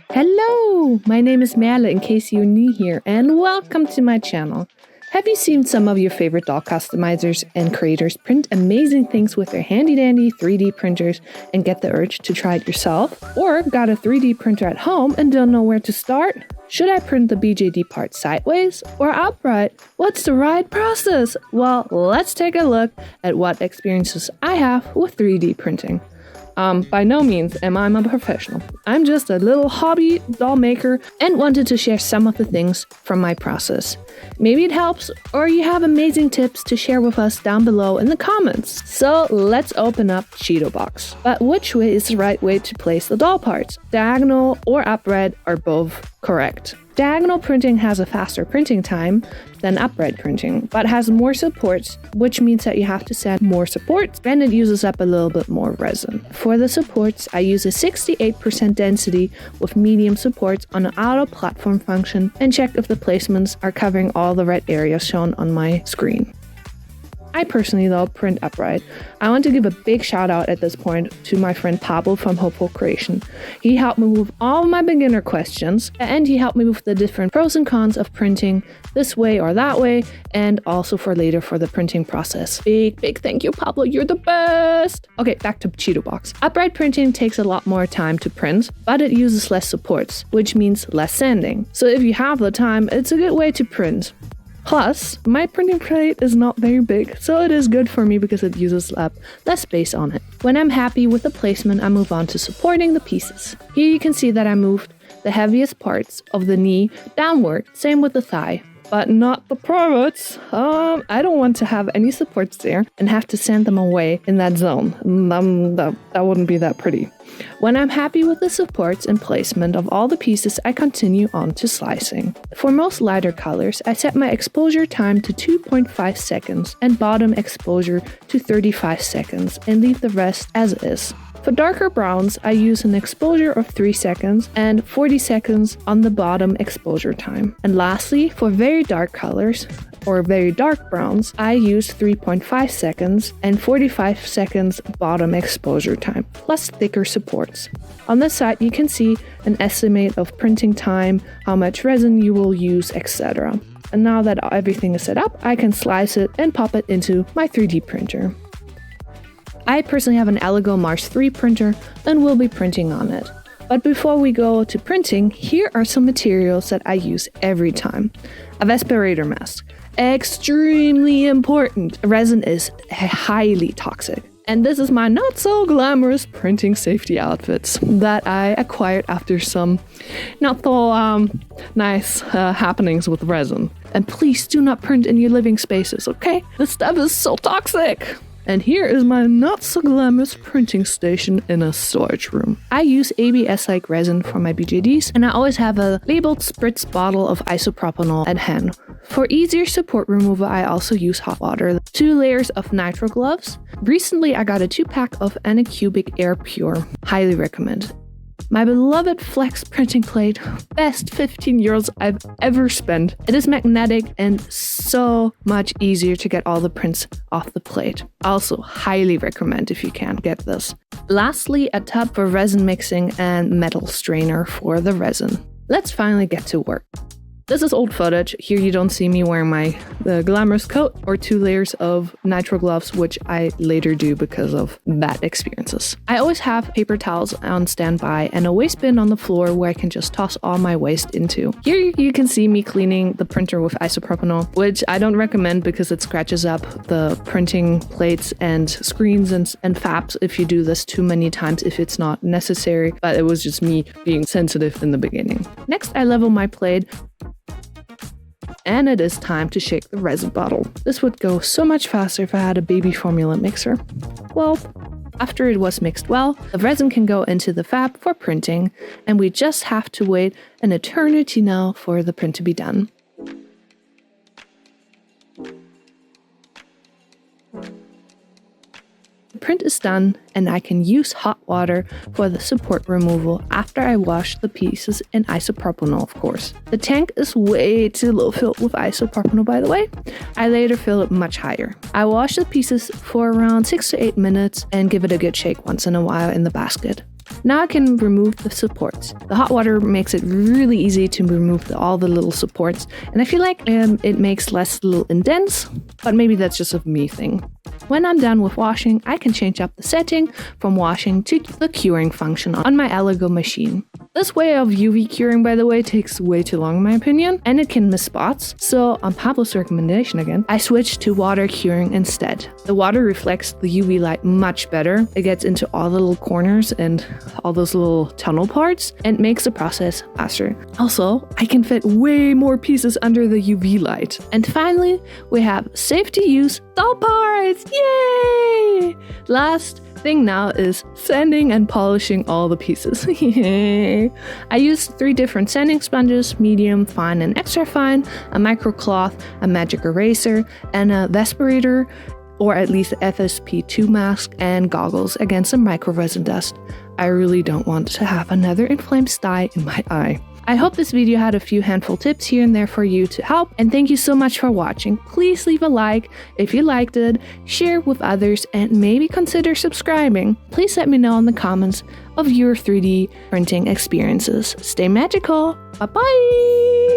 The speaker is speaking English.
Hello, my name is Merle in case you're new here, and welcome to my channel. Have you seen some of your favorite doll customizers and creators print amazing things with their handy dandy 3D printers and get the urge to try it yourself? Or got a 3D printer at home and don't know where to start? Should I print the BJD part sideways or upright? What's the right process? Well, let's take a look at what experiences I have with 3D printing. By no means am I a professional. I'm just a little hobby doll maker and wanted to share some of the things from my process. Maybe it helps, or you have amazing tips to share with us down below in the comments. So let's open up Chitubox. But which way is the right way to place the doll parts? Diagonal or upright are both correct. Diagonal printing has a faster printing time than upright printing, but has more supports, which means that you have to set more supports and it uses up a little bit more resin. For the supports, I use a 68% density with medium supports on an auto platform function and check if the placements are covering all the red areas shown on my screen. I personally, though, print upright. I want to give a big shout out at this point to my friend Pablo from Hopeful Creation. He helped me with all my beginner questions, and he helped me with the different pros and cons of printing this way or that way, and also for later for the printing process. Big thank you, Pablo, you're the best! Okay, back to Chitubox. Upright printing takes a lot more time to print, but it uses less supports, which means less sanding. So if you have the time, it's a good way to print. Plus, my printing plate is not very big, so it is good for me because it uses up less space on it. When I'm happy with the placement, I move on to supporting the pieces. Here you can see that I moved the heaviest parts of the knee downward, same with the thigh. But not the privates. I don't want to have any supports there and have to send them away in that zone. That wouldn't be that pretty. When I'm happy with the supports and placement of all the pieces, I continue on to slicing. For most lighter colors, I set my exposure time to 2.5 seconds and bottom exposure to 35 seconds and leave the rest as is. For darker browns, I use an exposure of 3 seconds and 40 seconds on the bottom exposure time. And lastly, for very dark colors, or very dark browns, I use 3.5 seconds and 45 seconds bottom exposure time, plus thicker supports. On this side, you can see an estimate of printing time, how much resin you will use, etc. And now that everything is set up, I can slice it and pop it into my 3D printer. I personally have an Elegoo Mars 3 printer and will be printing on it. But before we go to printing, here are some materials that I use every time. A respirator mask. Extremely important. Resin is highly toxic. And this is my not so glamorous printing safety outfits that I acquired after some not so nice happenings with resin. And please do not print in your living spaces, okay? This stuff is so toxic. And here is my not so glamorous printing station in a storage room. I use ABS-like resin for my BJDs, and I always have a labeled spritz bottle of isopropanol at hand. For easier support removal, I also use hot water. 2 layers of nitro gloves. Recently, I got a 2-pack of Anycubic Air Pure. Highly recommend. My beloved Flex printing plate, best 15 euros I've ever spent. It is magnetic and so much easier to get all the prints off the plate. Also, highly recommend if you can get this. Lastly, a tub for resin mixing and metal strainer for the resin. Let's finally get to work. This is old footage. Here you don't see me wearing the glamorous coat or 2 layers of nitro gloves, which I later do because of bad experiences. I always have paper towels on standby and a waste bin on the floor where I can just toss all my waste into. Here you can see me cleaning the printer with isopropanol, which I don't recommend because it scratches up the printing plates and screens and fabs if you do this too many times if it's not necessary, but it was just me being sensitive in the beginning. Next, I level my plate. And it is time to shake the resin bottle. This would go so much faster if I had a baby formula mixer. Well, after it was mixed well, the resin can go into the fab for printing, and we just have to wait an eternity now for the print to be done. The print is done, and I can use hot water for the support removal after I wash the pieces in isopropanol, of course. The tank is way too low filled with isopropanol, by the way. I later fill it much higher. I wash the pieces for around 6 to 8 minutes and give it a good shake once in a while in the basket. Now I can remove the supports. The hot water makes it really easy to remove all the little supports, and I feel like it makes less little indents, but maybe that's just a me thing. When I'm done with washing, I can change up the setting from washing to the curing function on my Allergo machine. This way of UV curing, by the way, takes way too long in my opinion, and it can miss spots. So on Pablo's recommendation again, I switched to water curing instead. The water reflects the UV light much better. It gets into all the little corners and all those little tunnel parts and makes the process faster. Also, I can fit way more pieces under the UV light. And finally, we have safe to use doll parts! Yay! Last thing now is sanding and polishing all the pieces. I used 3 different sanding sponges: medium, fine, and extra fine, a micro cloth, a magic eraser, and a Vesperator, or at least FSP2 mask, and goggles against some micro resin dust. I really don't want to have another inflamed sty in my eye. I hope this video had a few handful tips here and there for you to help, and thank you so much for watching. Please leave a like if you liked it, share with others, and maybe consider subscribing. Please let me know in the comments of your 3D printing experiences. Stay magical! Bye bye!